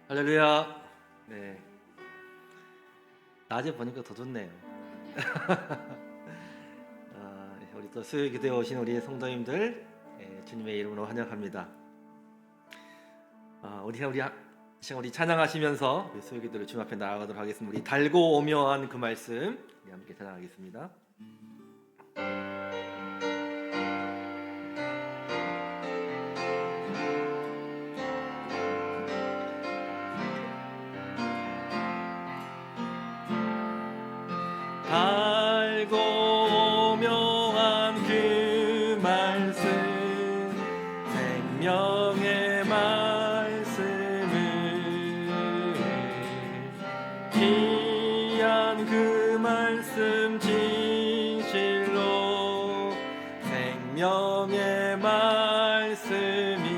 할렐루야. 네, 낮에 보니까 더 좋네요. 우리 또 수요 기도에 오신 우리 성도님들, 주님의 이름으로 환영합니다. 우리 찬양하시면서 우리 수요 기도를 주님 앞에 나아가도록 하겠습니다. 우리 달고 오묘한 그 말씀 우리 함께 찬양하겠습니다. 달고 오묘한 그 말씀, 생명의 말씀을, 귀한 그 말씀 진실로, 생명의 말씀이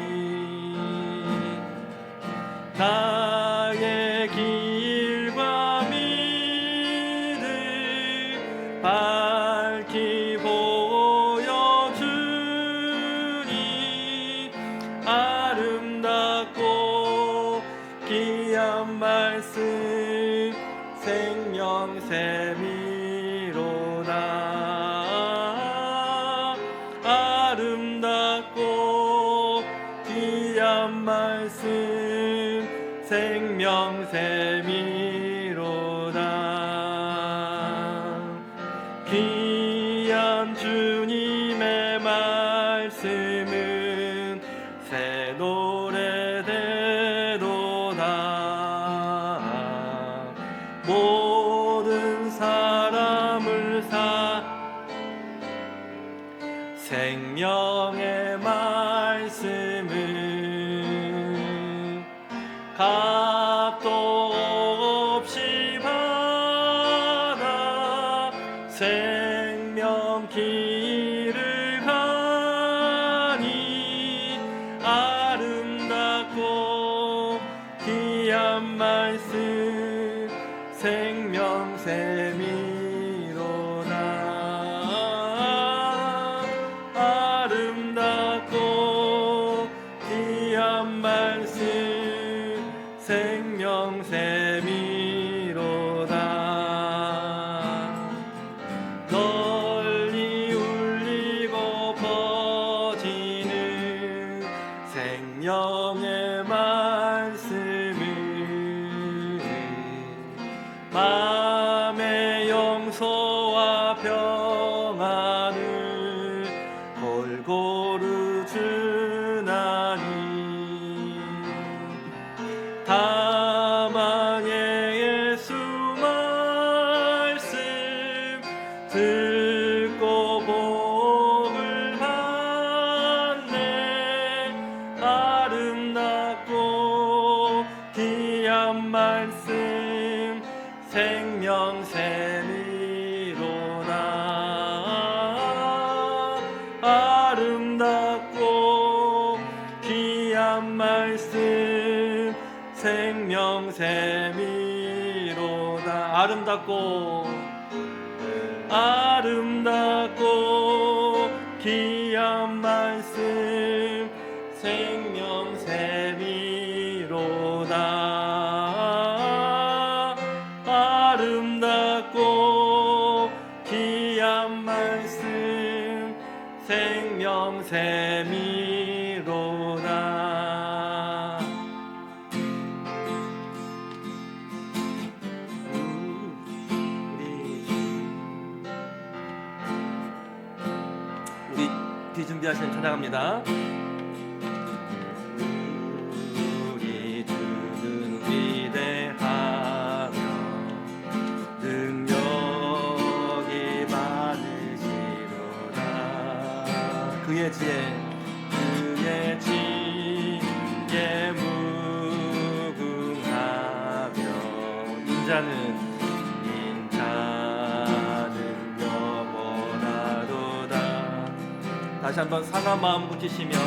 나의 길과 밝히 보여주니 아름답고 귀한 말씀 생명샘이로다. 아름답고 귀한 말씀 생명샘이로다. 귀한 주님의 말씀은 새 노래 되도다. 모든 사람을 생명의 말씀은 값도 없이 받아 생명 길을 가니 아름답고 귀한 말씀 생명샘이로다. 아름답고 귀한 말씀 생명샘이로다. 널리 울리고 퍼지는 생명의 말씀을 마음의 용서와 평안을 골고루 주나니 다만 예수 말씀 듣고 복을 받네. 아름답고 귀한 말씀 생명샘이로다. 아름답고 귀한 말씀 생명샘이로다. 아름답고 귀한 말씀 생명샘이로다. 아름답고 귀한 말씀 생명샘이로다. 우리 뒤 준비하시면 찬양합니다. 우리 주는 위대하며 능력이 많으시로다. 그의 지혜 무궁하며 인자는 영원하도다. 다시 한번 상한 마음 고치시며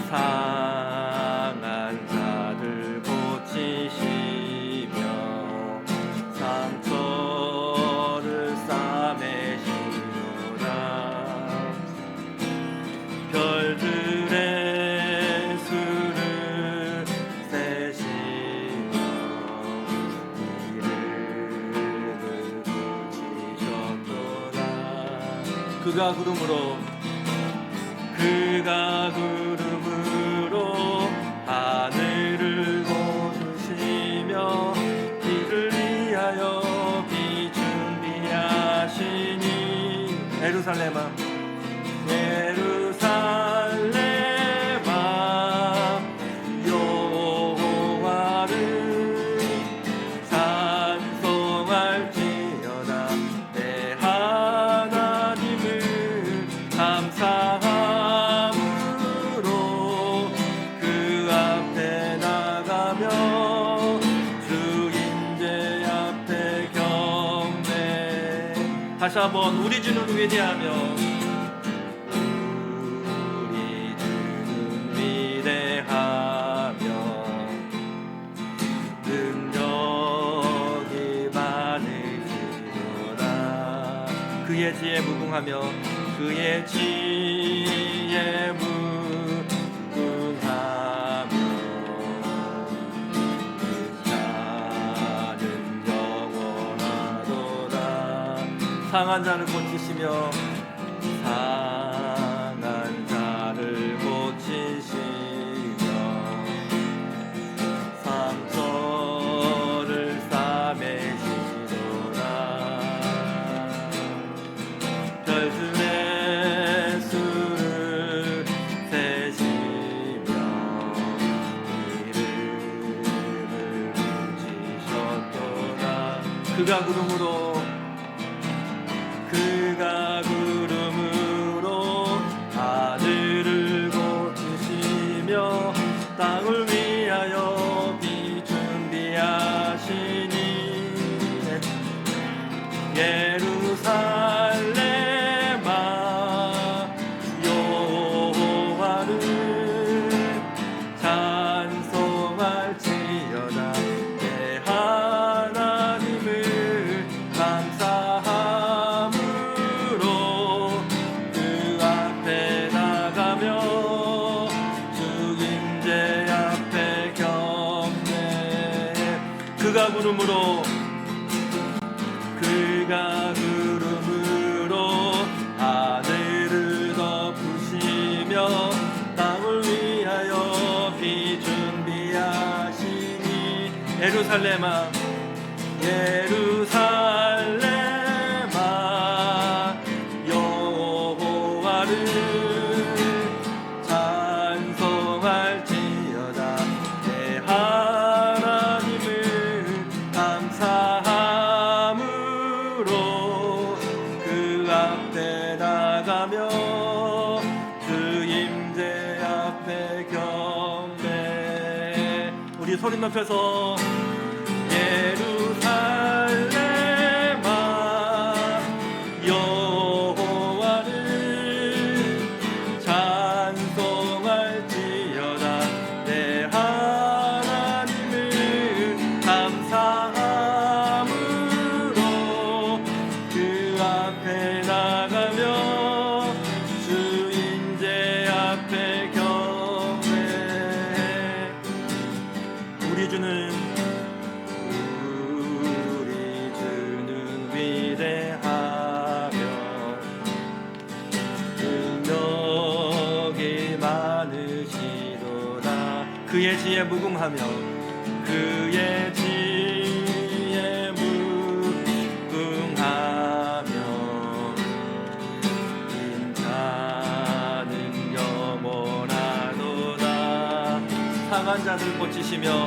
상한 자들 고치시며 상처를 싸매시노라. 별들의 수를 세시며 그가 구름으로 하늘을 거두시며 이를 위하여 비 준비하시니 예루살렘아 여호와를 찬송할지어다. 내 하나님을 감사함으로 그 앞에 나가며 주 임재 앞에 경배. 다시 한번 우리 주는 위대하며 그의 지혜 무궁하며 그의 지혜 무궁하며 나는 영원하도다. 상한 자를 고치시며 상한 자를 고치시며 상처를 싸매시도다. 별들의 수를 세시며 이름을 붙이셨도다. 그가 구름으로 하늘을 고치시며 땅을 위하여 비 준비하시니 예루살렘아 여호와를 찬송할지어다. 내 하나님을 감사함으로 그 앞에 나가며 주 임재 앞에 경배. 그가 구름으로 하늘을 덮으시며 땅을 위하여 비 준비하시니 예루살렘아 여호와를 찬송할지어다. 내 하나님을 감사함으로 그 앞에 나가며 주 임재 앞에 경배. 우리 소리 높여서 예루살렘아 여호와를 찬송할지어다. 내 하나님을 감사함으로 그 앞에 나가며 주 임재 앞에 경배. 우리 주는 위대하며 능력이 많으시도다. 그의 지혜 무궁하며 그의 지혜 무궁하며 인자는 영원하도다. 상한 자들 고치시며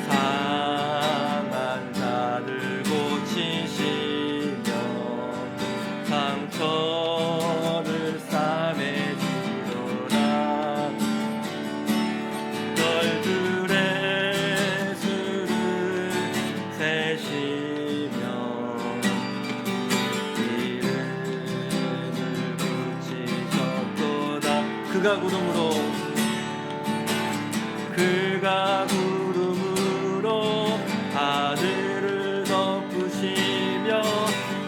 상한 자들 고치시며 상처를 싸매시도다. 별들의 수를 세시며 이름을 붙이셨도다. 그가 구름으로 하늘을 덮으시며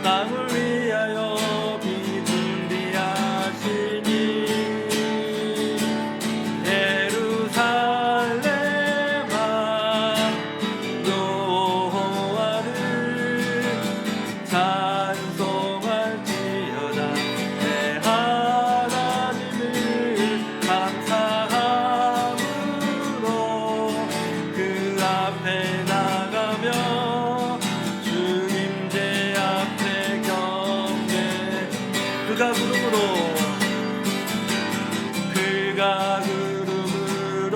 땅을 위하여 비 준비하시니 예루살렘아 여호와를 찬송할지어다. 내 앞에 나가며 주님제 앞에 경배. 그가 구름으로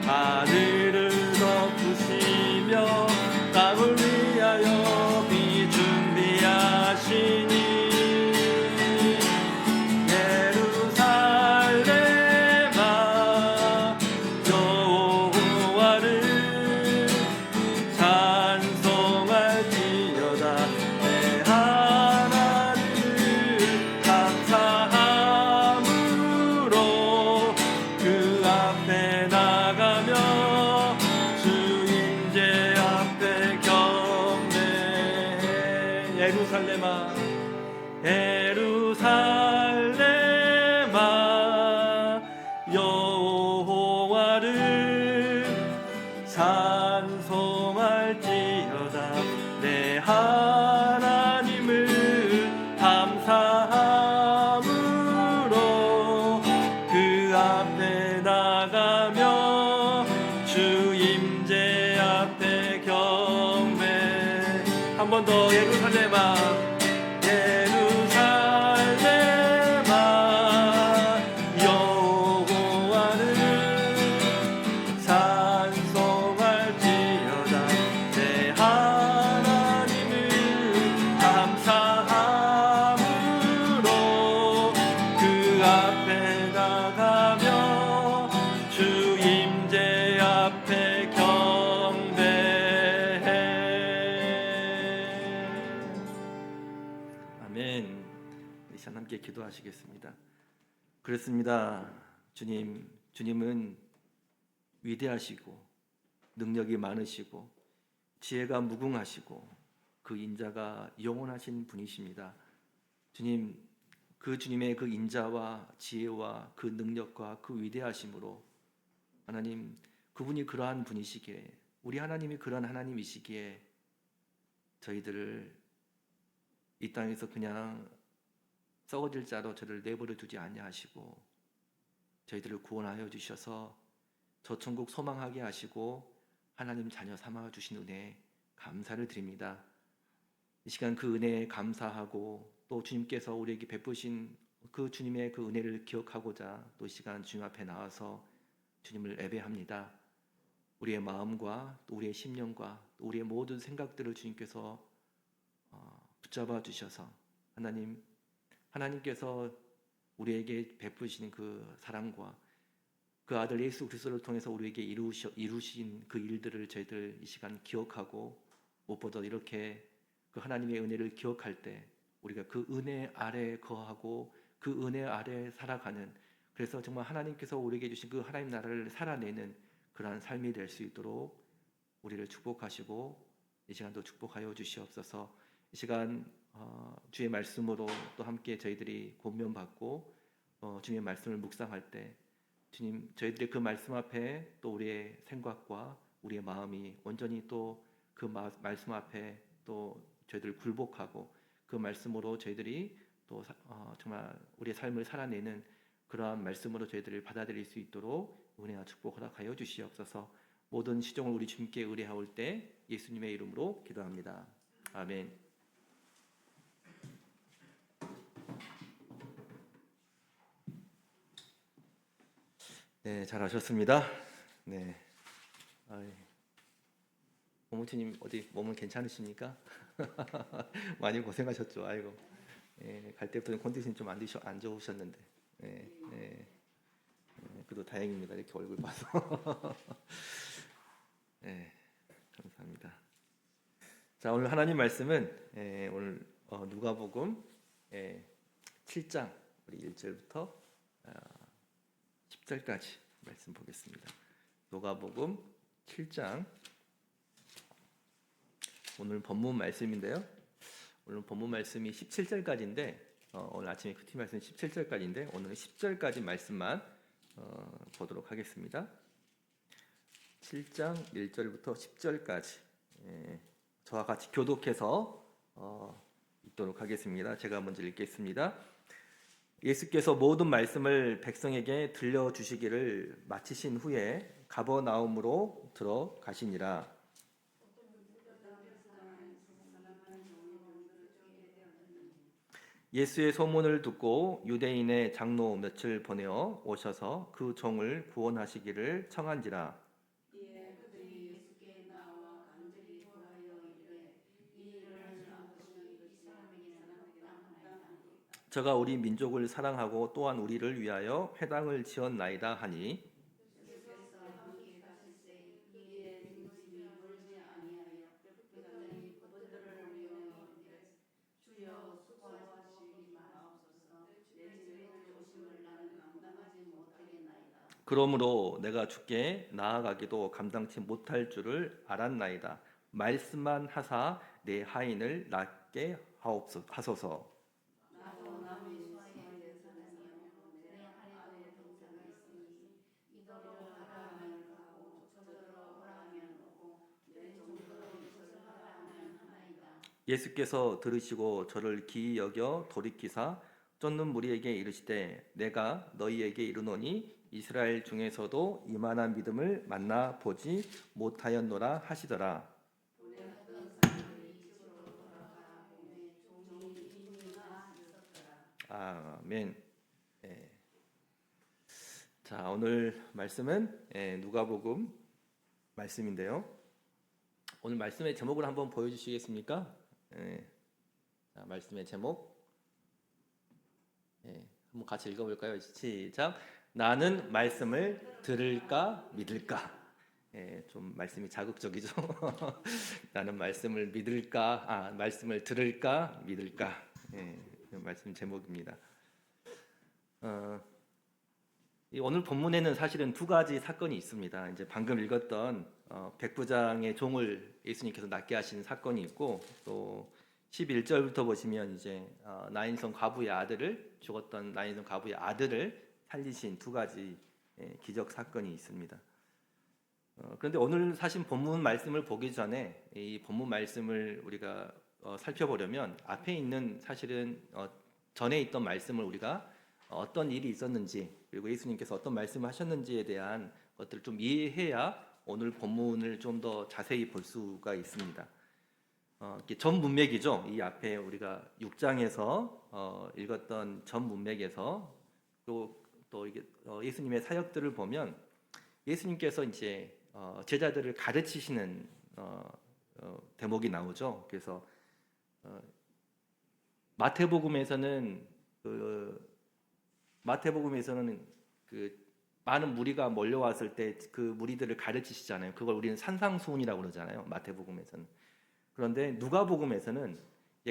하늘을 덮으시며 땅을 위하여 비 준비하시니 예루살렘아 여호와를 찬송할지어다. 내 하나님을 감사함으로 그 앞에 나가며 주님제 앞에 경배해. 예루살렘아 여호와를 찬송할지어다. 내 하나님을 감사함으로 그 앞에 나가며 주임제 앞에 경배. 한 번 더. 예루살렘아 여호와를 찬송할지어다. 내 하나님을 감사함으로 그 앞에 나가며 주임제 앞에 경배해. 아멘. 이 시간 함께 기도하시겠습니다. 그렇습니다. 주님은 위대하시고 능력이 많으시고 지혜가 무궁하시고 그 인자가 영원하신 분이십니다. 주님, 그 주님의 그 인자와 지혜와 그 능력과 그 위대하심으로 하나님, 그분이 그러한 분이시기에, 우리 하나님이 그러한 하나님이시기에 저희들을 이 땅에서 그냥 썩어질 자로 저를 내버려 두지 아니하시고 저희들을 구원하여 주셔서 저 천국 소망하게 하시고 하나님 자녀 삼아 주신 은혜에 감사를 드립니다. 이 시간 그 은혜에 감사하고 또 주님께서 우리에게 베푸신 그 주님의 그 은혜를 기억하고자 또 이 시간 주님 앞에 나와서 주님을 예배합니다. 우리의 마음과 또 우리의 심령과 또 우리의 모든 생각들을 주님께서 붙잡아 주셔서 하나님께서 우리에게 베푸시는 그 사랑과 그 아들 예수 그리스도를 통해서 우리에게 이루신 그 일들을 저희들 이 시간 기억하고 무엇보다 이렇게 그 하나님의 은혜를 기억할 때 우리가 그 은혜 아래 거하고 그 은혜 아래 살아가는, 그래서 정말 하나님께서 우리에게 주신 그 하나님 나라를 살아내는 그러한 삶이 될 수 있도록 우리를 축복하시고 이 시간도 축복하여 주시옵소서. 이 시간 주의 말씀으로 또 함께 저희들이 권면받고 주님의 말씀을 묵상할 때 주님, 저희들의 그 말씀 앞에 또 우리의 생각과 우리의 마음이 온전히 또 그 말씀 앞에 또 저희들 굴복하고 그 말씀으로 저희들이 또 정말 우리의 삶을 살아내는 그러한 말씀으로 저희들을 받아들일 수 있도록 은혜와 축복 허락하여 주시옵소서. 모든 시종을 우리 주님께 의뢰하올 때 예수님의 이름으로 기도합니다. 아멘. 네, 잘하셨습니다. 네, 고모치님 어디 몸은 괜찮으십니까? 많이 고생하셨죠. 아이고, 갈 때부터 컨디션이 좀 안 좋으셨는데, 그래도 다행입니다. 이렇게 얼굴 봐서. 네, 감사합니다. 자, 오늘 하나님 말씀은 오늘 누가복음 7장 우리 1절부터 10절까지 말씀 보겠습니다. 누가복음 7장 오늘 본문 말씀인데요. 오늘 본문 말씀이 17절까지인데 오늘 아침에 큐티 말씀 17절까지인데 오늘은 10절까지 말씀만 보도록 하겠습니다. 7장 1절부터 10절까지 저와 같이 교독해서 읽도록 하겠습니다. 제가 먼저 읽겠습니다. 예수께서 모든 말씀을 백성에게 들려주시기를 마치신 후에 가버나움으로 들어가시니라. 예수의 소문을 듣고 유대인의 장로 몇을 보내어 오셔서 그 종을 구원하시기를 청한지라. 저가 우리 민족을 사랑하고 또한 우리를 위하여 회당을 지었나이다 하니 그러므로 내가 주께 나아가기도 감당치 못할 줄을 알았나이다. 말씀만 하사 내 하인을 낫게 하소서. 예수께서 들으시고 저를 기이 여겨 돌이키사 쫓는 무리에게 이르시되 내가 너희에게 이르노니 이스라엘 중에서도 이만한 믿음을 만나 보지 못하였노라 하시더라. 아멘. 예. 자, 오늘 말씀은 누가복음 말씀인데요. 오늘 말씀의 제목을 한번 보여주시겠습니까? 자, 말씀의 제목 한번 같이 읽어볼까요? 시작. 나는 말씀을 들을까 믿을까? 좀 말씀이 자극적이죠. 나는 말씀을 믿을까? 말씀을 들을까 믿을까? 말씀 제목입니다. 오늘 본문에는 사실은 두 가지 사건이 있습니다. 이제 방금 읽었던 백부장의 종을 예수님께서 낫게 하신 사건이 있고 또 11절부터 보시면 이제 나인성 과부의 아들을 죽었던 나인성 과부의 아들을 살리신 두 가지 기적 사건이 있습니다. 그런데 오늘 사실 본문 말씀을 보기 전에 이 본문 말씀을 우리가 살펴보려면 앞에 있는 사실은 전에 있던 말씀을 우리가 어떤 일이 있었는지 그리고 예수님께서 어떤 말씀을 하셨는지에 대한 것들을 좀 이해해야 오늘 본문을 좀 더 자세히 볼 수가 있습니다. 전 문맥이죠. 이 앞에 우리가 6장에서 읽었던 전 문맥에서 또 이게 예수님의 사역들을 보면 예수님께서 이제 제자들을 가르치시는 대목이 나오죠. 그래서 마태복음에서는 그 많은 무리가 몰려왔을 때 그 무리들을 가르치시잖아요. 그걸 우리는 산상수훈이라고 그러잖아요. 마태복음에서는. 그런데 누가복음에서는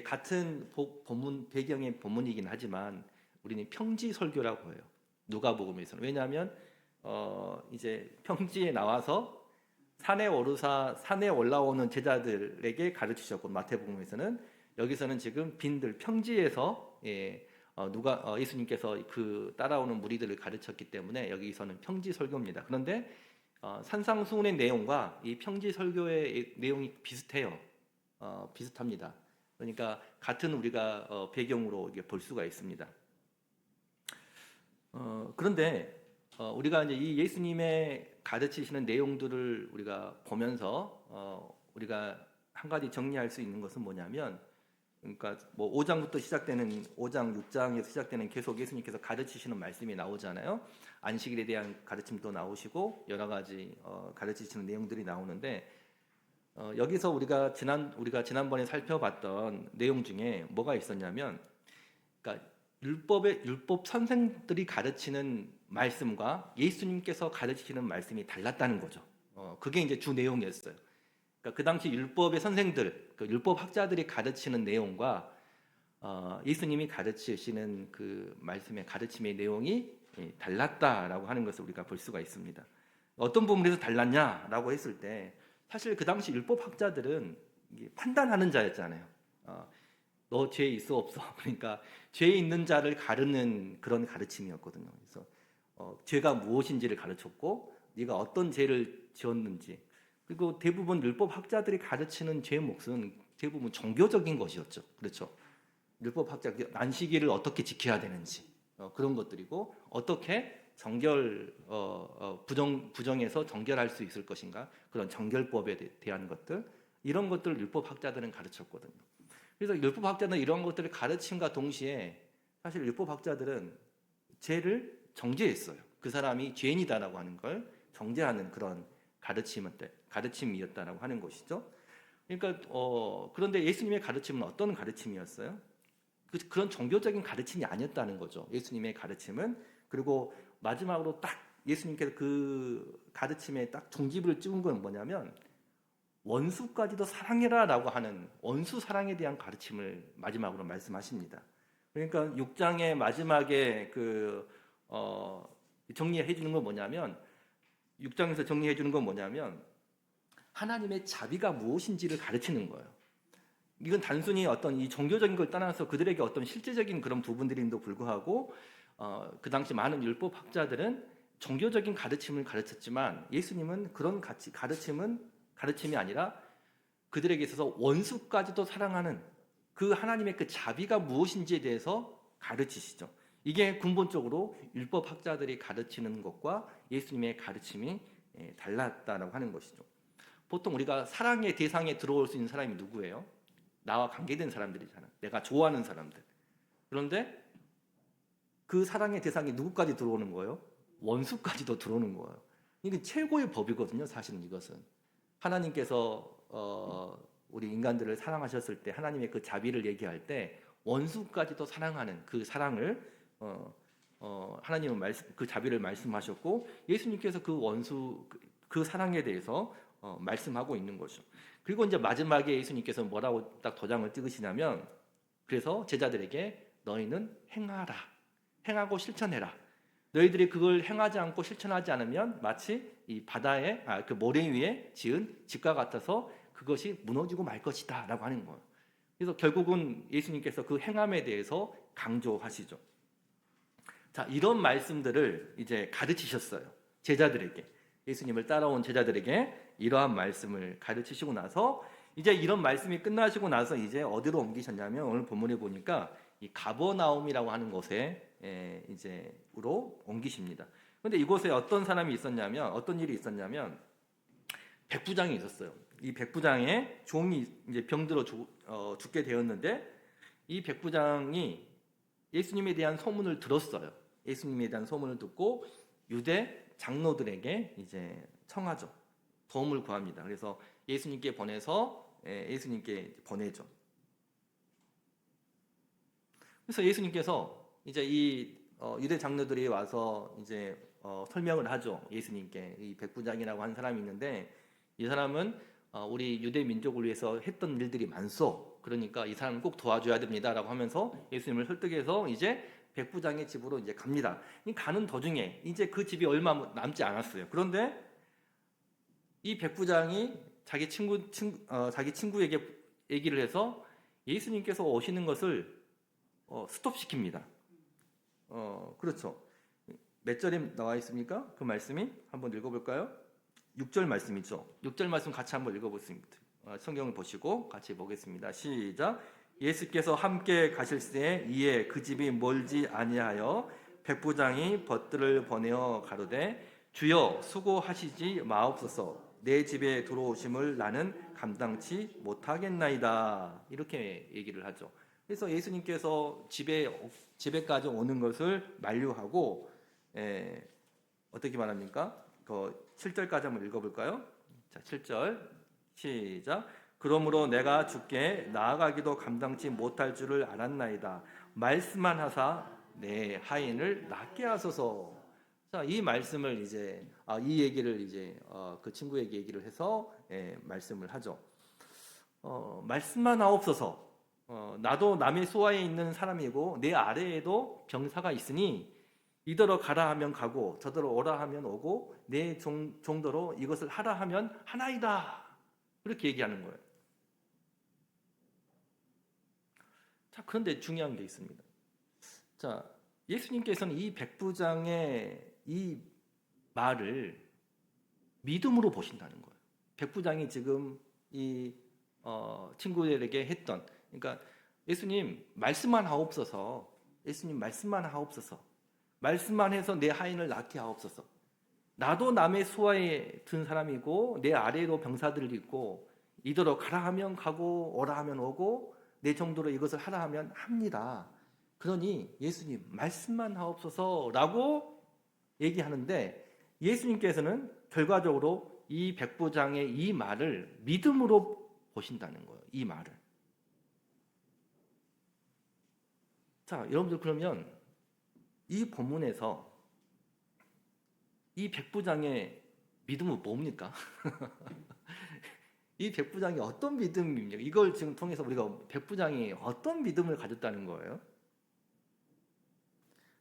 같은 본문 배경의 본문이긴 하지만 우리는 평지 설교라고 해요. 누가복음에서는. 왜냐하면 이제 평지에 나와서 산에 올라오는 제자들에게 가르치셨고 마태복음에서는 여기서는 지금 빈들 평지에서 예수님께서 그 따라오는 무리들을 가르쳤기 때문에 여기서는 평지 설교입니다. 그런데 산상수훈의 내용과 이 평지 설교의 내용이 비슷해요. 비슷합니다. 그러니까 같은 우리가 배경으로 볼 수가 있습니다. 그런데 우리가 이제 이 예수님의 가르치시는 내용들을 우리가 보면서 우리가 한 가지 정리할 수 있는 것은 뭐냐면, 그러니까 뭐 5장부터 시작되는 5장, 6장에서 시작되는 계속 예수님께서 가르치시는 말씀이 나오잖아요. 안식일에 대한 가르침도 나오시고 여러 가지 가르치시는 내용들이 나오는데 여기서 우리가 지난번에 살펴봤던 내용 중에 뭐가 있었냐면, 그러니까 율법 선생들이 가르치는 말씀과 예수님께서 가르치시는 말씀이 달랐다는 거죠. 그게 이제 주 내용이었어요. 그러니까 그 당시 율법의 선생들, 그 율법 학자들이 가르치는 내용과 예수님이 가르치시는 그 말씀의 가르침의 내용이 달랐다라고 하는 것을 우리가 볼 수가 있습니다. 어떤 부분에서 달랐냐라고 했을 때 사실 그 당시 율법 학자들은 판단하는 자였잖아요. 너 죄 있어 없어? 그러니까 죄 있는 자를 가르는 그런 가르침이었거든요. 그래서 죄가 무엇인지를 가르쳤고 네가 어떤 죄를 지었는지, 그리고 대부분 율법 학자들이 가르치는 죄 몫은 대부분 종교적인 것이었죠. 그렇죠? 율법 학자 안식일을 어떻게 지켜야 되는지, 그런 것들이고 어떻게 부정해서 정결할 수 있을 것인가 그런 정결법에 대한 것들 이런 것들을 율법학자들은 가르쳤거든요. 그래서 율법학자는 이런 것들을 가르침과 동시에 사실 율법학자들은 죄를 정죄했어요. 그 사람이 죄인이다라고 하는 걸 정죄하는 그런 가르침이었다라고 하는 것이죠. 그러니까 그런데 예수님의 가르침은 어떤 가르침이었어요? 그런 종교적인 가르침이 아니었다는 거죠. 예수님의 가르침은. 그리고 마지막으로 딱 예수님께서 그 가르침에 딱 종지부를 찍은 건 뭐냐면 원수까지도 사랑해라라고 하는 원수 사랑에 대한 가르침을 마지막으로 말씀하십니다. 그러니까 6장의 마지막에 정리해 주는 건 뭐냐면 6장에서 정리해 주는 건 뭐냐면 하나님의 자비가 무엇인지를 가르치는 거예요. 이건 단순히 어떤 이 종교적인 걸 떠나서 그들에게 어떤 실제적인 그런 부분들임에도 불구하고 그 당시 많은 율법학자들은 종교적인 가르침을 가르쳤지만 예수님은 그런 가르침이 아니라 그들에게 있어서 원수까지도 사랑하는 그 하나님의 그 자비가 무엇인지에 대해서 가르치시죠. 이게 근본적으로 율법학자들이 가르치는 것과 예수님의 가르침이 달랐다라고 하는 것이죠. 보통 우리가 사랑의 대상에 들어올 수 있는 사람이 누구예요? 나와 관계된 사람들이잖아. 내가 좋아하는 사람들. 그런데 그 사랑의 대상이 누구까지 들어오는 거예요? 원수까지도 들어오는 거예요. 이게 최고의 법이거든요. 사실은 이것은 하나님께서 우리 인간들을 사랑하셨을 때 하나님의 그 자비를 얘기할 때 원수까지도 사랑하는 그 사랑을 하나님은 그 자비를 말씀하셨고 예수님께서 그 원수 그 사랑에 대해서 말씀하고 있는 거죠. 그리고 이제 마지막에 예수님께서 뭐라고 딱 도장을 찍으시냐면 그래서 제자들에게 너희는 행하고 실천해라. 너희들이 그걸 행하지 않고 실천하지 않으면 마치 이 바다에 그 모래 위에 지은 집과 같아서 그것이 무너지고 말 것이다라고 하는 거예요. 그래서 결국은 예수님께서 그 행함에 대해서 강조하시죠. 자, 이런 말씀들을 이제 가르치셨어요. 제자들에게. 예수님을 따라온 제자들에게 이러한 말씀을 가르치시고 나서 이제 이런 말씀이 끝나시고 나서 이제 어디로 옮기셨냐면 오늘 본문에 보니까 이 가버나움이라고 하는 곳에 이제로 옮기십니다. 그런데 이곳에 어떤 사람이 있었냐면 어떤 일이 있었냐면 백부장이 있었어요. 이 백부장의 종이 이제 병들어 죽게 되었는데 이 백부장이 예수님에 대한 소문을 들었어요. 예수님에 대한 소문을 듣고 유대 장로들에게 이제 청하죠. 도움을 구합니다. 그래서 예수님께 보내죠. 그래서 예수님께서 이제 이 유대 장로들이 와서 이제 설명을 하죠. 예수님께 이 백부장이라고 하는 사람이 있는데 이 사람은 우리 유대 민족을 위해서 했던 일들이 많소. 그러니까 이 사람을 꼭 도와줘야 됩니다라고 하면서 예수님을 설득해서 이제 백부장의 집으로 이제 갑니다. 가는 도중에 이제 그 집이 얼마 남지 않았어요. 그런데 이 백부장이 자기 친구에게 얘기를 해서 예수님께서 오시는 것을 스톱시킵니다. 그렇죠. 몇 절에 나와 있습니까? 그 말씀이 한번 읽어볼까요? 6절 말씀이죠. 6절 말씀 같이 한번 읽어보겠습니다. 성경을 보시고 같이 보겠습니다. 시작. 예수께서 함께 가실새 이에 그 집이 멀지 아니하여 백부장이 벗들을 보내어 가로되 주여 수고하시지 마옵소서 내 집에 들어오심을 나는 감당치 못하겠나이다. 이렇게 얘기를 하죠. 그래서 예수님께서 집에까지 오는 것을 만류하고 어떻게 말합니까? 그 7절까지 한번 읽어볼까요? 자, 7절 시작. 그러므로 내가 주께 나아가기도 감당치 못할 줄을 알았나이다. 말씀만 하사 내 하인을 낫게 하소서. 자, 이 말씀을 이제 이 얘기를 이제 그 친구에게 얘기를 해서 말씀을 하죠. 말씀만 하옵소서. 나도 남의 수하에 있는 사람이고 내 아래에도 병사가 있으니 이더러 가라 하면 가고 저더러 오라 하면 오고 내 정도로 이것을 하라 하면 하나이다. 그렇게 얘기하는 거예요. 자, 그런데 중요한 게 있습니다. 자, 예수님께서는 이 백부장의 이 말을 믿음으로 보신다는 거예요. 백부장이 지금 이 친구들에게 했던, 그러니까 예수님 말씀만 하옵소서. 예수님 말씀만 하옵소서. 말씀만 해서 내 하인을 낫게 하옵소서. 나도 남의 수하에 든 사람이고 내 아래로 병사들이 있고 이더러 가라 하면 가고 오라 하면 오고 내 정도로 이것을 하라 하면 합니다. 그러니 예수님 말씀만 하옵소서라고 얘기하는데 예수님께서는 결과적으로 이 백부장의 이 말을 믿음으로 보신다는 거예요. 이 말을. 자, 여러분들 그러면 이 본문에서 이 백부장의 믿음은 뭡니까? 이 백부장이 어떤 믿음입니까? 이걸 지금 통해서 우리가 백부장이 어떤 믿음을 가졌다는 거예요?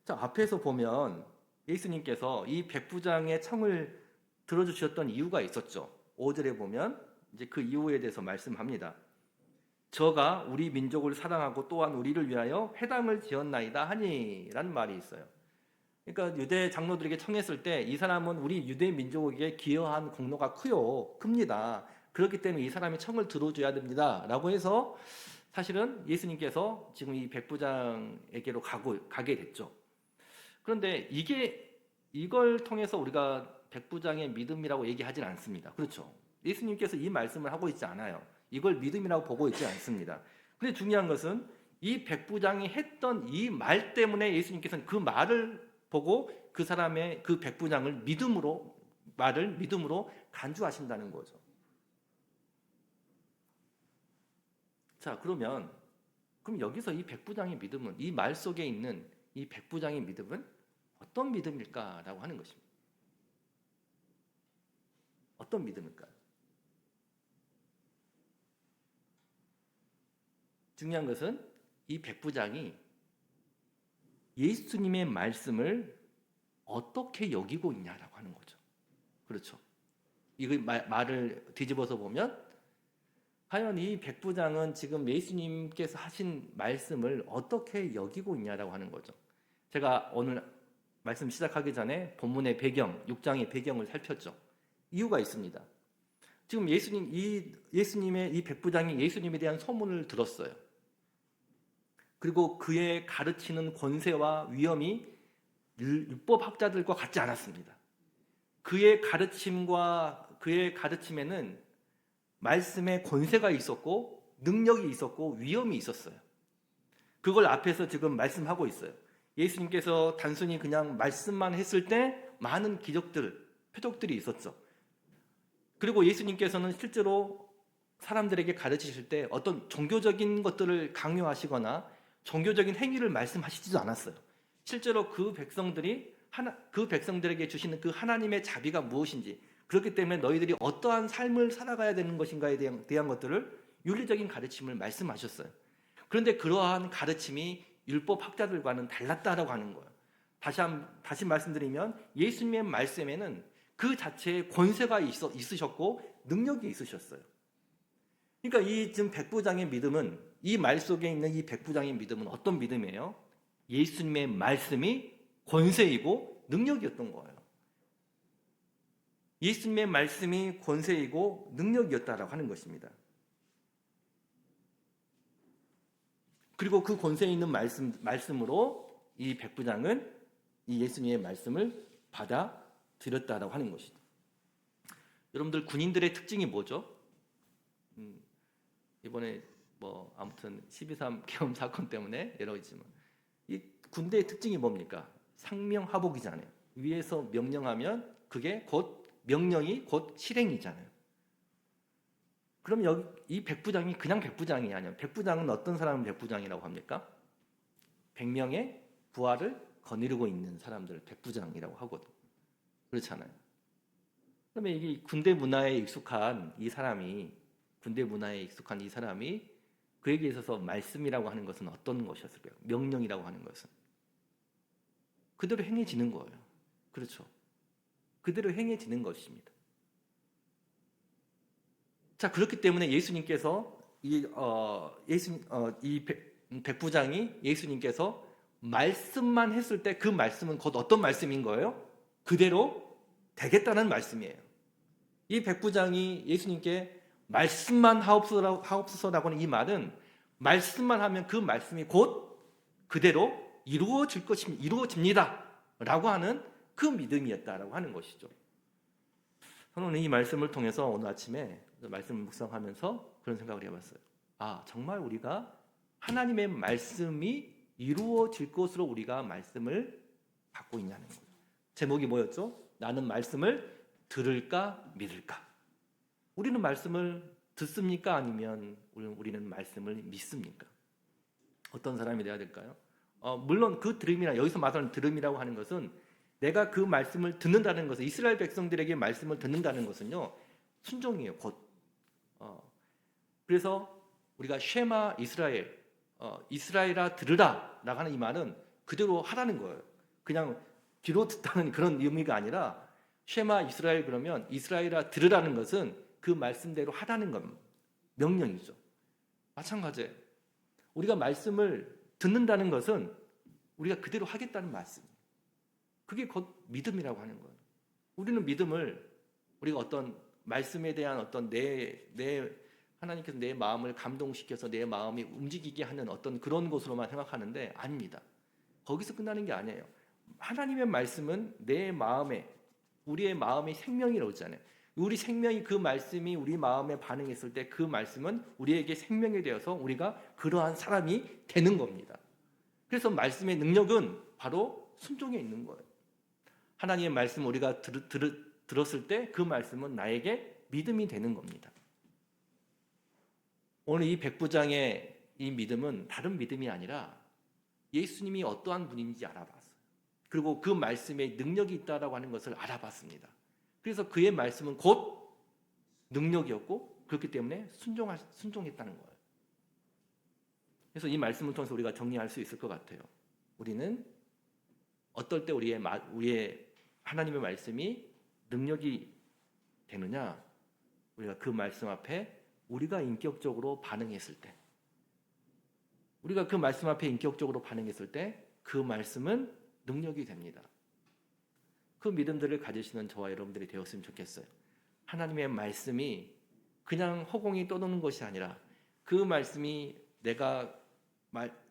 자, 앞에서 보면 예수님께서 이 백부장의 청을 들어주셨던 이유가 있었죠. 5절에 보면 이제 그 이유에 대해서 말씀합니다. 저가 우리 민족을 사랑하고 또한 우리를 위하여 회당을 지었나이다 하니라는 말이 있어요. 그러니까 유대 장로들에게 청했을 때 이 사람은 우리 유대 민족에게 기여한 공로가 큽니다. 그렇기 때문에 이 사람이 청을 들어줘야 됩니다. 라고 해서 사실은 예수님께서 지금 이 백부장에게로 가게 됐죠. 그런데 이걸 통해서 우리가 백부장의 믿음이라고 얘기하지는 않습니다. 그렇죠. 예수님께서 이 말씀을 하고 있지 않아요. 이걸 믿음이라고 보고 있지 않습니다. 근데 중요한 것은 이 백부장이 했던 이 말 때문에 예수님께서는 그 말을 보고 그 사람의 그 백부장을 믿음으로 간주하신다는 거죠. 자, 그럼 여기서 이 백부장의 믿음은 이 말 속에 있는 이 백부장의 믿음은 어떤 믿음일까라고 하는 것입니다. 어떤 믿음일까요? 중요한 것은 이 백부장이 예수님의 말씀을 어떻게 여기고 있냐라고 하는 거죠. 그렇죠. 이거 말을 뒤집어서 보면 과연 이 백부장은 지금 예수님께서 하신 말씀을 어떻게 여기고 있냐라고 하는 거죠. 제가 오늘 말씀 시작하기 전에 본문의 배경, 6장의 배경을 살폈죠. 이유가 있습니다. 지금 예수님의 이 백부장이 예수님에 대한 소문을 들었어요. 그리고 그의 가르치는 권세와 위엄이 율법학자들과 같지 않았습니다. 그의 가르침에는 말씀의 권세가 있었고 능력이 있었고 위엄이 있었어요. 그걸 앞에서 지금 말씀하고 있어요. 예수님께서 단순히 그냥 말씀만 했을 때 많은 기적들, 표적들이 있었죠. 그리고 예수님께서는 실제로 사람들에게 가르치실 때 어떤 종교적인 것들을 강요하시거나 종교적인 행위를 말씀하시지도 않았어요. 실제로 그 백성들에게 주시는 그 하나님의 자비가 무엇인지, 그렇기 때문에 너희들이 어떠한 삶을 살아가야 되는 것인가에 대한 것들을 윤리적인 가르침을 말씀하셨어요. 그런데 그러한 가르침이 율법학자들과는 달랐다라고 하는 거예요. 다시 말씀드리면 예수님의 말씀에는 그 자체의 권세가 있으셨고 능력이 있으셨어요. 그러니까 이 지금 백부장의 믿음은, 이 말 속에 있는 이 백부장의 믿음은 어떤 믿음이에요? 예수님의 말씀이 권세이고 능력이었던 거예요. 예수님의 말씀이 권세이고 능력이었다라고 하는 것입니다. 그리고 그 권세 있는 말씀으로 이 백부장은 이 예수님의 말씀을 받아들였다라고 하는 것이죠. 여러분들 군인들의 특징이 뭐죠? 이번에 아무튼 12.3 계엄 사건 때문에 여러 있지만 이 군대의 특징이 뭡니까? 상명하복이잖아요. 위에서 명령하면 그게 명령이 곧 실행이잖아요. 그럼 이 백부장이 그냥 백부장이 아니에요. 백부장은 어떤 사람을 백부장이라고 합니까? 100명의 부하를 거느리고 있는 사람들을 백부장이라고 하거든. 그렇잖아요. 그러면 이게 군대 문화에 익숙한 이 사람이 그에게 있어서 말씀이라고 하는 것은 어떤 것이었을까요? 명령이라고 하는 것은 그대로 행해지는 거예요. 그렇죠. 그대로 행해지는 것입니다. 자, 그렇기 때문에 예수님께서 백부장이 예수님께서 말씀만 했을 때 그 말씀은 곧 어떤 말씀인 거예요? 그대로 되겠다는 말씀이에요. 이 백부장이 예수님께 말씀만 하옵소서라고 하는 이 말은 말씀만 하면 그 말씀이 곧 그대로 이루어집니다라고 하는 그 믿음이었다라고 하는 것이죠. 저는 이 말씀을 통해서 오늘 아침에 말씀을 묵상하면서 그런 생각을 해봤어요. 아, 정말 우리가 하나님의 말씀이 이루어질 것으로 우리가 말씀을 받고 있냐는 거예요. 제목이 뭐였죠? 나는 말씀을 들을까 믿을까? 우리는 말씀을 듣습니까? 아니면 우리는 말씀을 믿습니까? 어떤 사람이 돼야 될까요? 물론 그 들음이나 여기서 말하는 들음이라고 하는 것은 내가 그 말씀을 듣는다는 것은 이스라엘 백성들에게 말씀을 듣는다는 것은요 순종이에요. 곧. 그래서 우리가 쉐마 이스라엘, 이스라엘아 들으라 라고 하는 이 말은 그대로 하라는 거예요. 그냥 귀로 듣다는 그런 의미가 아니라 쉐마 이스라엘 그러면 이스라엘아 들으라는 것은 그 말씀대로 하라는 겁니다. 명령이죠. 마찬가지예요. 우리가 말씀을 듣는다는 것은 우리가 그대로 하겠다는 말씀. 그게 곧 믿음이라고 하는 거예요. 우리는 믿음을 우리가 어떤 말씀에 대한 어떤 하나님께서 내 마음을 감동시켜서 내 마음이 움직이게 하는 어떤 그런 것으로만 생각하는데 아닙니다. 거기서 끝나는 게 아니에요. 하나님의 말씀은 내 마음에 우리의 마음의 생명이라고 했잖아요. 우리 생명이 그 말씀이 우리 마음에 반응했을 때 그 말씀은 우리에게 생명이 되어서 우리가 그러한 사람이 되는 겁니다. 그래서 말씀의 능력은 바로 순종에 있는 거예요. 하나님의 말씀 우리가 들었을 때 그 말씀은 나에게 믿음이 되는 겁니다. 오늘 이 백부장의 이 믿음은 다른 믿음이 아니라 예수님이 어떠한 분인지 알아봤어요. 그리고 그 말씀에 능력이 있다라고 하는 것을 알아봤습니다. 그래서 그의 말씀은 곧 능력이었고 그렇기 때문에 순종했다는 거예요. 그래서 이 말씀을 통해서 우리가 정리할 수 있을 것 같아요. 우리는 어떨 때 우리의 하나님의 말씀이 능력이 되느냐? 우리가 그 말씀 앞에 우리가 인격적으로 반응했을 때, 우리가 그 말씀 앞에 인격적으로 반응했을 때 그 말씀은 능력이 됩니다. 그 믿음들을 가지시는 저와 여러분들이 되었으면 좋겠어요. 하나님의 말씀이 그냥 허공이 떠도는 것이 아니라 그 말씀이 내가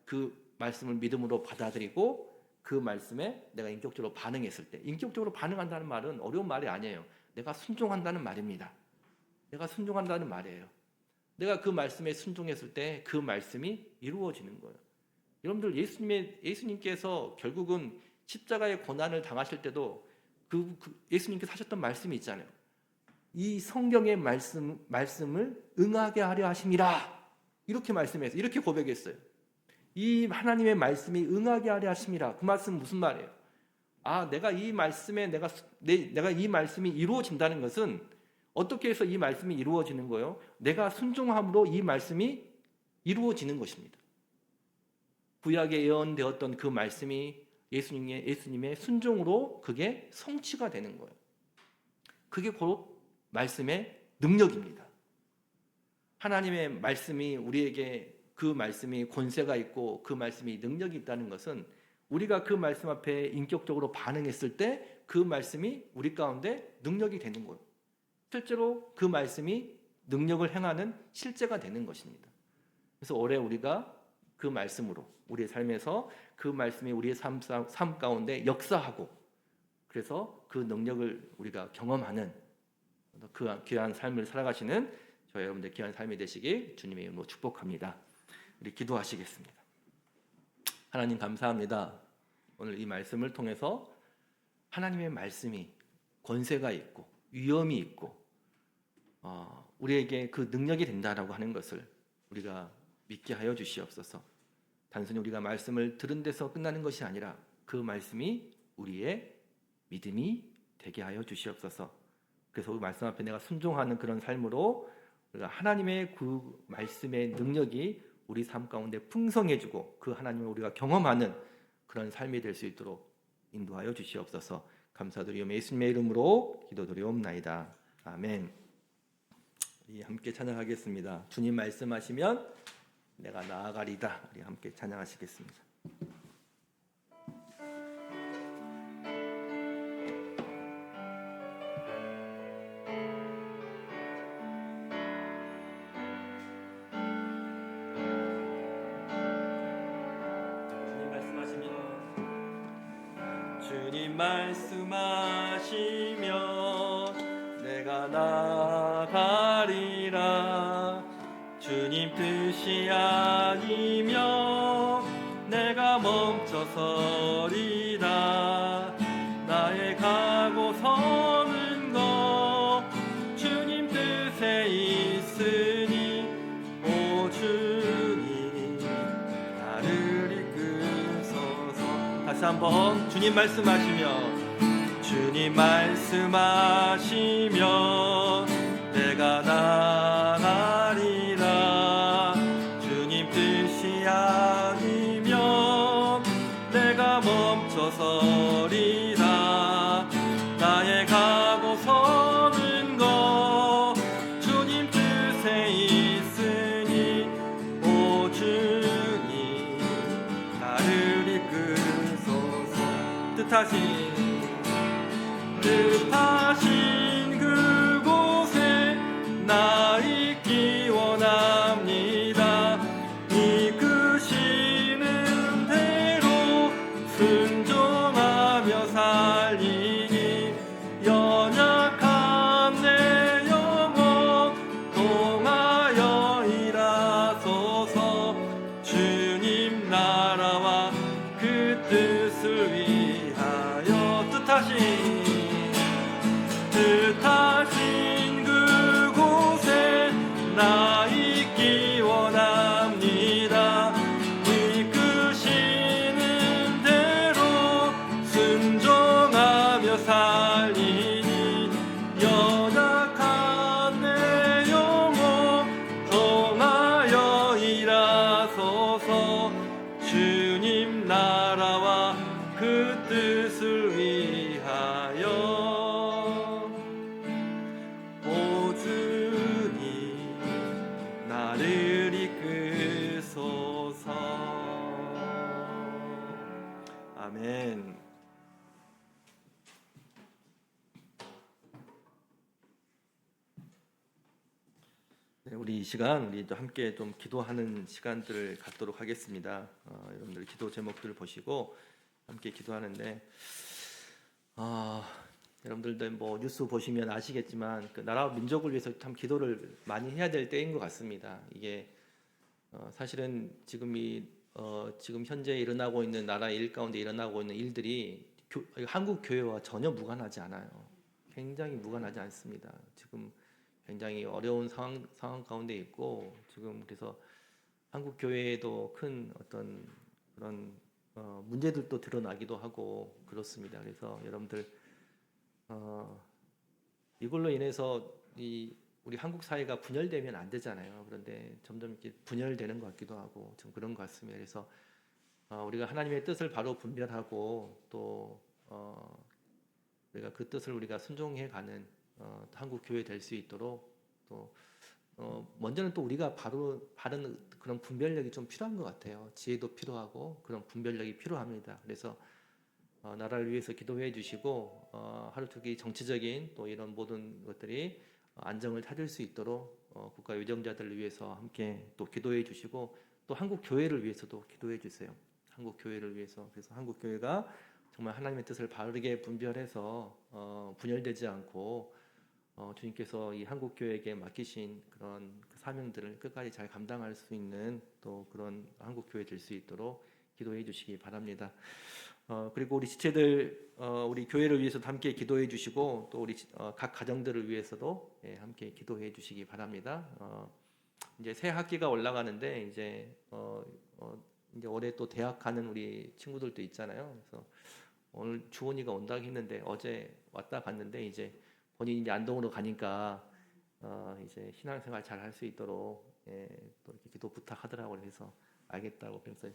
그 말씀을 믿음으로 받아들이고 그 말씀에 내가 인격적으로 반응했을 때, 인격적으로 반응한다는 말은 어려운 말이 아니에요. 내가 순종한다는 말입니다. 내가 순종한다는 말이에요. 내가 그 말씀에 순종했을 때 그 말씀이 이루어지는 거예요. 여러분들 예수님께서 결국은 십자가의 고난을 당하실 때도 예수님께서 하셨던 말씀이 있잖아요. 이 성경의 말씀을 응하게 하려 하심이라. 이렇게 말씀했어요. 이렇게 고백했어요. 이 하나님의 말씀이 응하게 하려 하심이라. 그 말씀은 무슨 말이에요? 내가 이 말씀에 내가 이 말씀이 이루어진다는 것은 어떻게 해서 이 말씀이 이루어지는 거예요? 내가 순종함으로 이 말씀이 이루어지는 것입니다. 구약에 예언되었던 그 말씀이 예수님의 순종으로 그게 성취가 되는 거예요. 그게 곧 말씀의 능력입니다. 하나님의 말씀이 우리에게 그 말씀이 권세가 있고 그 말씀이 능력이 있다는 것은 우리가 그 말씀 앞에 인격적으로 반응했을 때 그 말씀이 우리 가운데 능력이 되는 거예요. 실제로 그 말씀이 능력을 행하는 실제가 되는 것입니다. 그래서 올해 우리가 그 말씀으로 우리의 삶에서 그 말씀이 우리의 삶 가운데 역사하고 그래서 그 능력을 우리가 경험하는 그 귀한 삶을 살아가시는 저희 여러분들 귀한 삶이 되시길 주님의 이름으로 축복합니다. 우리 기도하시겠습니다. 하나님 감사합니다. 오늘 이 말씀을 통해서 하나님의 말씀이 권세가 있고 위엄이 있고 우리에게 그 능력이 된다라고 하는 것을 우리가 믿게 하여 주시옵소서. 단순히 우리가 말씀을 들은 데서 끝나는 것이 아니라 그 말씀이 우리의 믿음이 되게 하여 주시옵소서. 그래서 그 말씀 앞에 내가 순종하는 그런 삶으로 우리가 하나님의 그 말씀의 능력이 우리 삶 가운데 풍성해지고 그 하나님을 우리가 경험하는 그런 삶이 될 수 있도록 인도하여 주시옵소서. 감사드리며 예수님의 이름으로 기도드리옵나이다. 아멘. 우리 함께 찬양하겠습니다. 주님 말씀하시면 내가 나아가리다. 우리 함께 찬양하시겠습니다. 주님 말씀하시면 주님 말씀하시면 내가 나가리라. 주님 뜻이 아니면 내가 멈춰서리라. 나의 가고 서는 것 주님 뜻에 있으니 오 주님 나를 이끄소서. 다시 한번 주님 말씀하시면 주님 말씀하시면 내가 나가리라. 주님 뜻이 아니면 내가 멈춰서리라. 나의 가고 서는 것 주님 뜻에 있으니 오 주님 나를 이끄소서. 뜻하신 그곳에 나 있기 원합니다. 이끄시는 대로 순종하며 살리니 연약한 내 영혼 통하여 일하소서. 주님 나라와 그 뜻을 위하여 뜻하신 그곳에 나 있기 원합니다. 이끄시는 대로 순종하며 살리니 연약한 내 영혼 통하여 일하소서. 주님 나라와 그 뜻을 위하여 오 주님 나를 이끄소서. 아멘. 네, 우리 이 시간 우리 함께 좀 기도하는 시간들을 갖도록 하겠습니다. 여러분들 기도 제목들을 보시고 함께 기도하는데 여러분들도 뭐 뉴스 보시면 아시겠지만 그 나라와 민족을 위해서 참 기도를 많이 해야 될 때인 것 같습니다. 이게 사실은 지금 현재 일어나고 있는 나라 일 가운데 일어나고 있는 일들이 한국 교회와 전혀 무관하지 않아요. 굉장히 무관하지 않습니다. 지금 굉장히 어려운 상황 가운데 있고 지금 그래서 한국 교회에도 큰 어떤 그런 문제들도 드러나기도 하고 그렇습니다. 그래서 여러분들 이걸로 인해서 우리 한국 사회가 분열되면 안 되잖아요. 그런데 점점 이렇게 분열되는 것 같기도 하고 좀 그런 것 같습니다. 그래서 우리가 하나님의 뜻을 바로 분별하고 또 우리가 그 뜻을 우리가 순종해 가는 한국 교회 될 수 있도록 또 먼저는 또 우리가 바른 그런 분별력이 좀 필요한 것 같아요. 지혜도 필요하고 그런 분별력이 필요합니다. 그래서 나라를 위해서 기도해 주시고 하루특히 정치적인 또 이런 모든 것들이 안정을 찾을 수 있도록 국가 유정자들을 위해서 함께 또 기도해 주시고 또 한국 교회를 위해서도 기도해 주세요. 한국 교회를 위해서. 그래서 한국 교회가 정말 하나님의 뜻을 바르게 분별해서 분열되지 않고 주님께서 이 한국 교회에게 맡기신 그런 그 사명들을 끝까지 잘 감당할 수 있는 또 그런 한국 교회 될 수 있도록 기도해 주시기 바랍니다. 그리고 우리 지체들 우리 교회를 위해서도 함께 기도해 주시고 또 우리 각 가정들을 위해서도 함께 기도해 주시기 바랍니다. 이제 새 학기가 올라가는데 이제 올해 또 대학 가는 우리 친구들도 있잖아요. 그래서 오늘 주원이가 온다고 했는데 어제 왔다 갔는데 이제 본인이 이제 안동으로 가니까 이제 신앙생활 잘 할 수 있도록 또 이렇게 기도 부탁하더라고요. 그래서 알겠다고 그래서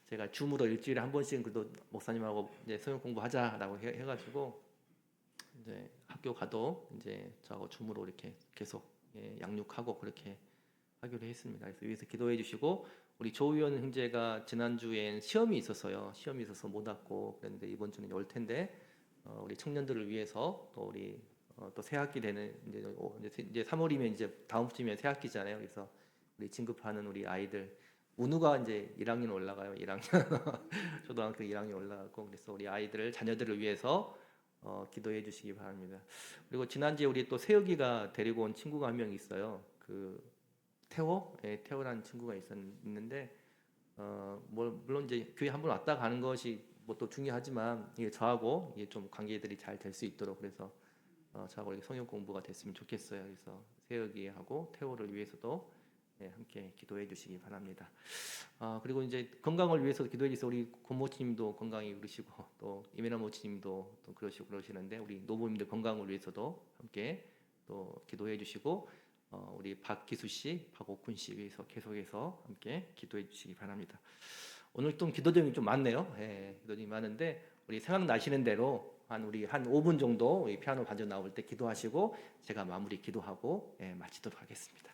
제가 줌으로 일주일에 한 번씩 그래도 목사님하고 이제 성경 공부하자라고 해가지고 이제 학교 가도 이제 저하고 줌으로 이렇게 계속 양육하고 그렇게 하기로 했습니다. 그래서 위에서 기도해 주시고 우리 조의원 형제가 지난주엔 시험이 있어서 못 왔고 그랬는데 이번 주는 올 텐데 우리 청년들을 위해서 또 우리 또 새학기 되는 이제 3월이면 이제 다음 주면 새학기잖아요. 그래서 우리 진급하는 우리 아이들 은우가 이제 1학년 올라가요. 1학년 초등학교 1학년 올라가고 그래서 우리 아이들을 자녀들을 위해서 기도해 주시기 바랍니다. 그리고 지난주에 우리 또 세혁이가 데리고 온 친구가 한 명 있어요. 그 태호, 예, 태호라는 친구가 있는데 물론 이제 교회 한번 왔다 가는 것이 뭐 또 중요하지만 이게 저하고 이게 좀 관계들이 잘 될 수 있도록 그래서 저하고 이렇게 성경 공부가 됐으면 좋겠어요. 그래서 세혁이하고 태호를 위해서도 예, 함께 기도해 주시기 바랍니다. 그리고 이제 건강을 위해서 기도해 주세요. 우리 고모님도 건강히 그러시고 또 이메나 모치님도 또 그러시고 그러시는데 우리 노부님들 건강을 위해서도 함께 또 기도해 주시고 우리 박기수 씨, 박옥훈 씨 위해서 계속해서 함께 기도해 주시기 바랍니다. 오늘 좀 기도점이 좀 많네요. 예, 기도점이 많은데 우리 생각나시는 대로 우리 한 5분 정도 피아노 반주 나올 때 기도하시고 제가 마무리 기도하고 예, 마치도록 하겠습니다.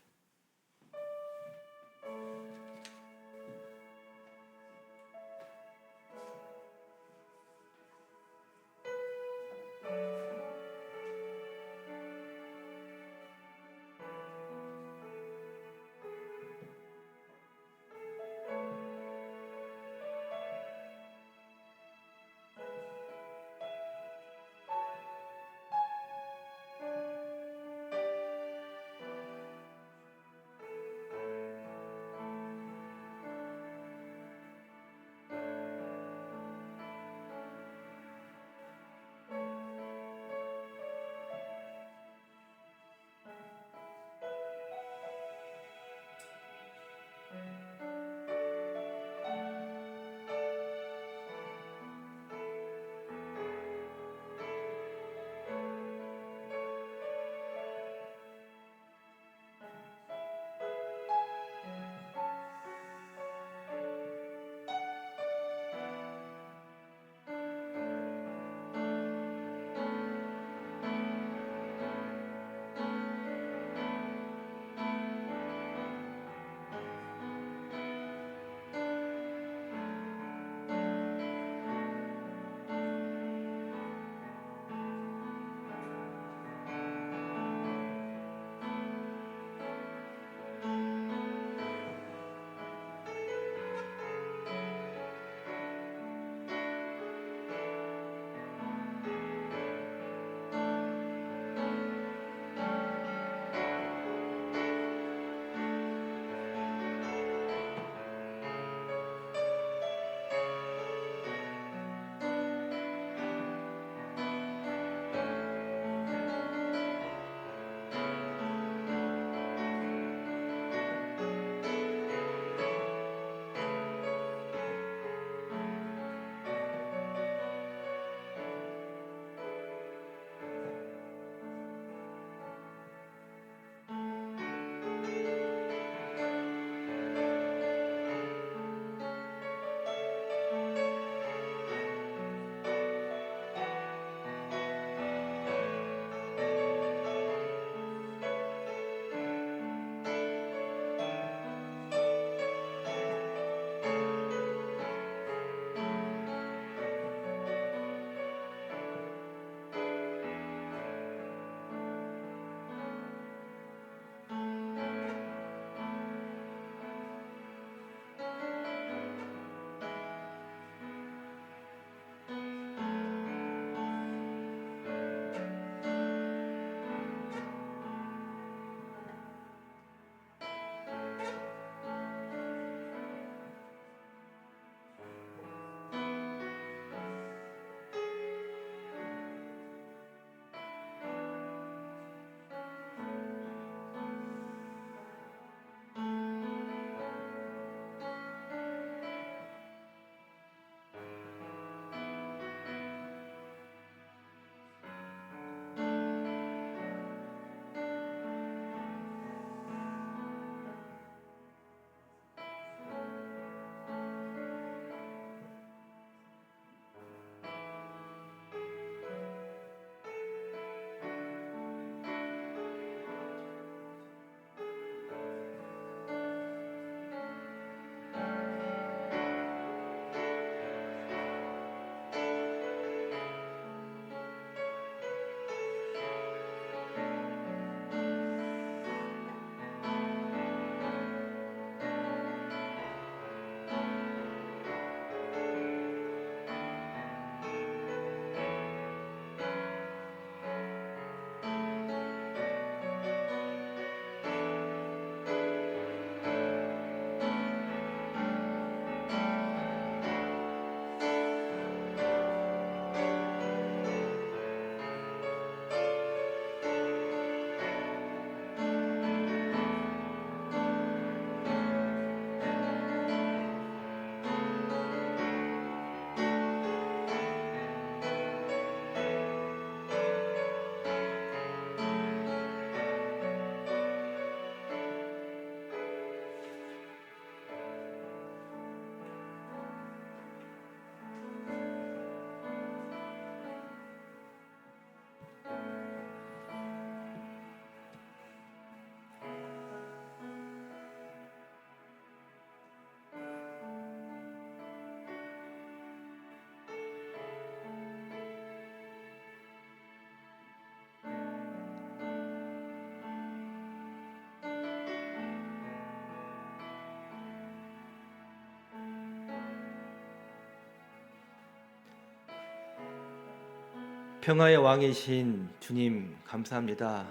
평화의 왕이신 주님 감사합니다.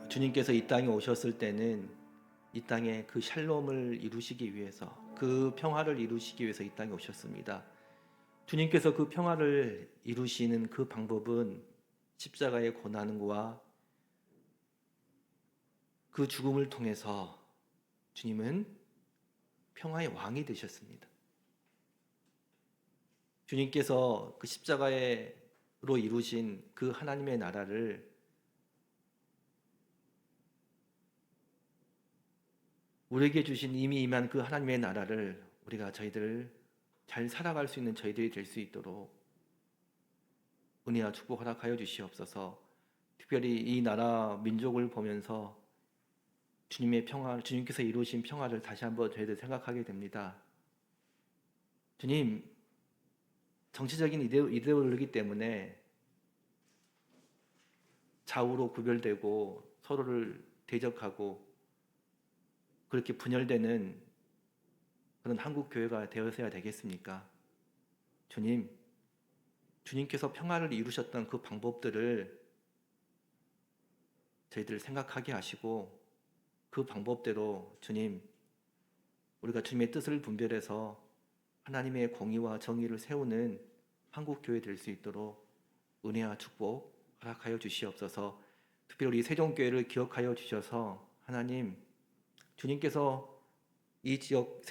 주님께서 이 땅에 오셨을 때는 이 땅에 그 샬롬을 이루시기 위해서, 그 평화를 이루시기 위해서 이 땅에 오셨습니다. 주님께서 그 평화를 이루시는 그 방법은 십자가의 고난과 그 죽음을 통해서 주님은 평화의 왕이 되셨습니다. 주님께서 그 십자가로 이루신 그 하나님의 나라를 우리에게 주신 이미 임한 그 하나님의 나라를 우리가 저희들 잘 살아갈 수 있는 저희들이 될 수 있도록 은혜와 축복 허락하여 주시옵소서. 특별히 이 나라 민족을 보면서 주님의 평화, 주님께서 이루신 평화를 다시 한번 저희들 생각하게 됩니다. 주님, 정치적인 이데올로기 때문에 좌우로 구별되고 서로를 대적하고 그렇게 분열되는 그런 한국 교회가 되어서야 되겠습니까? 주님께서 평화를 이루셨던 그 방법들을 저희들 생각하게 하시고 그 방법대로 주님, 우리가 주님의 뜻을 분별해서 하나님의 공의와 정의를 세우는 한국 교회 될 수 있도록 은혜와 축복 허락하여 주시옵소서. 특별히 우리 세종교회를 기억하여 주셔서 하나님, 주님께서 이 지역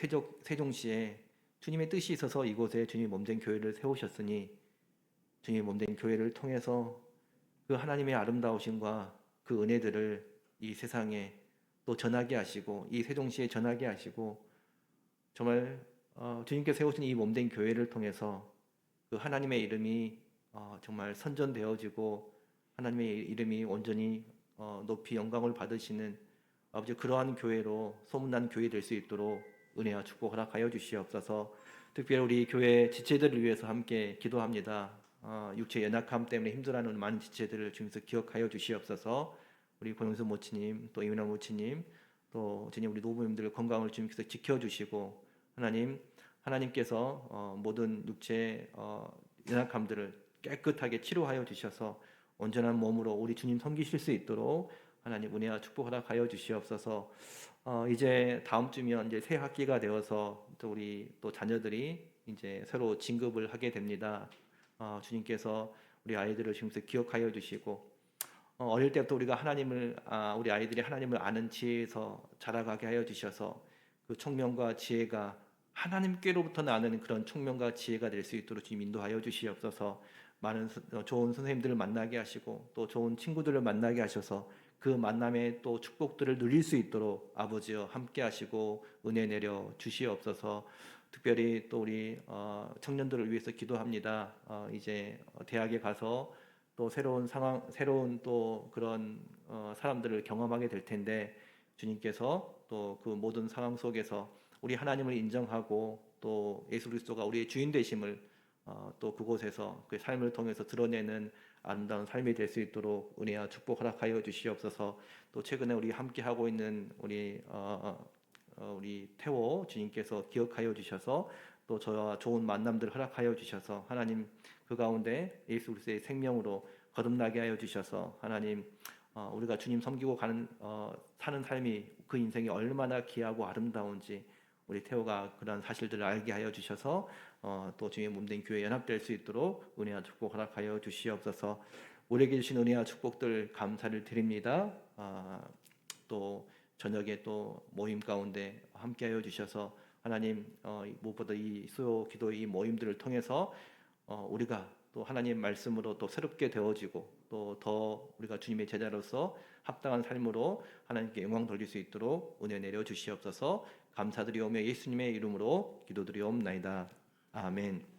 세종시에 주님의 뜻이 있어서 이곳에 주님의 몸된 교회를 세우셨으니 주님의 몸된 교회를 통해서 그 하나님의 아름다우심과 그 은혜들을 이 세상에 또 전하게 하시고 이 세종시에 전하게 하시고 정말 주님께서 세우신 이 몸된 교회를 통해서 그 하나님의 이름이 정말 선전되어지고 하나님의 이름이 온전히 높이 영광을 받으시는 아버지 그러한 교회로 소문난 교회 될 수 있도록 은혜와 축복 허락하여 주시옵소서. 특별히 우리 교회 지체들을 위해서 함께 기도합니다. 육체 연약함 때문에 힘들어하는 많은 지체들을 주님께서 기억하여 주시옵소서. 우리 권영수 모치님, 또 이민아 모치님, 또 주님 우리 노부님들 건강을 주님께서 지켜주시고 하나님께서 모든 육체 연약함들을 깨끗하게 치료하여 주셔서 온전한 몸으로 우리 주님 섬기실 수 있도록 하나님 은혜와 축복 허락하여 주시옵소서. 이제 다음 주면 이제 새 학기가 되어서 또 우리 또 자녀들이 이제 새로 진급을 하게 됩니다. 주님께서 우리 아이들을 지금부터 기억하여 주시고 어릴 때부터 우리가 우리 아이들이 하나님을 아는 지혜에서 자라가게 하여 주셔서 그 총명과 지혜가 하나님께로부터 나는 그런 총명과 지혜가 될 수 있도록 주님 인도하여 주시옵소서. 많은 좋은 선생님들을 만나게 하시고 또 좋은 친구들을 만나게 하셔서 그 만남의 또 축복들을 누릴 수 있도록 아버지여 함께 하시고 은혜 내려 주시옵소서. 특별히 또 우리 청년들을 위해서 기도합니다. 이제 대학에 가서 또 새로운 상황, 새로운 또 그런 사람들을 경험하게 될 텐데 주님께서 또 그 모든 상황 속에서 우리 하나님을 인정하고 또 예수 그리스도가 우리의 주인 되심을 또 그곳에서 그 삶을 통해서 드러내는 아름다운 삶이 될 수 있도록 은혜와 축복 허락하여 주시옵소서. 또 최근에 우리 함께 하고 있는 우리 태호 주님께서 기억하여 주셔서 또 저와 좋은 만남들 허락하여 주셔서 하나님 그 가운데 예수 그리스도의 생명으로 거듭나게 하여 주셔서 하나님 우리가 주님 섬기고 사는 삶이 그 인생이 얼마나 귀하고 아름다운지 우리 태호가 그런 사실들을 알게 하여 주셔서 또 주님의 몸된 교회 연합될 수 있도록 은혜와 축복 허락하여 주시옵소서. 우리에게 주신 은혜와 축복들 감사를 드립니다. 또 저녁에 또 모임 가운데 함께하여 주셔서 하나님 무엇보다 이 수요 기도의 이 모임들을 통해서 우리가 또 하나님 말씀으로 또 새롭게 되어지고 또 더 우리가 주님의 제자로서 합당한 삶으로 하나님께 영광 돌릴 수 있도록 은혜 내려 주시옵소서. 감사드리오며 예수님의 이름으로 기도드리옵나이다. 아멘.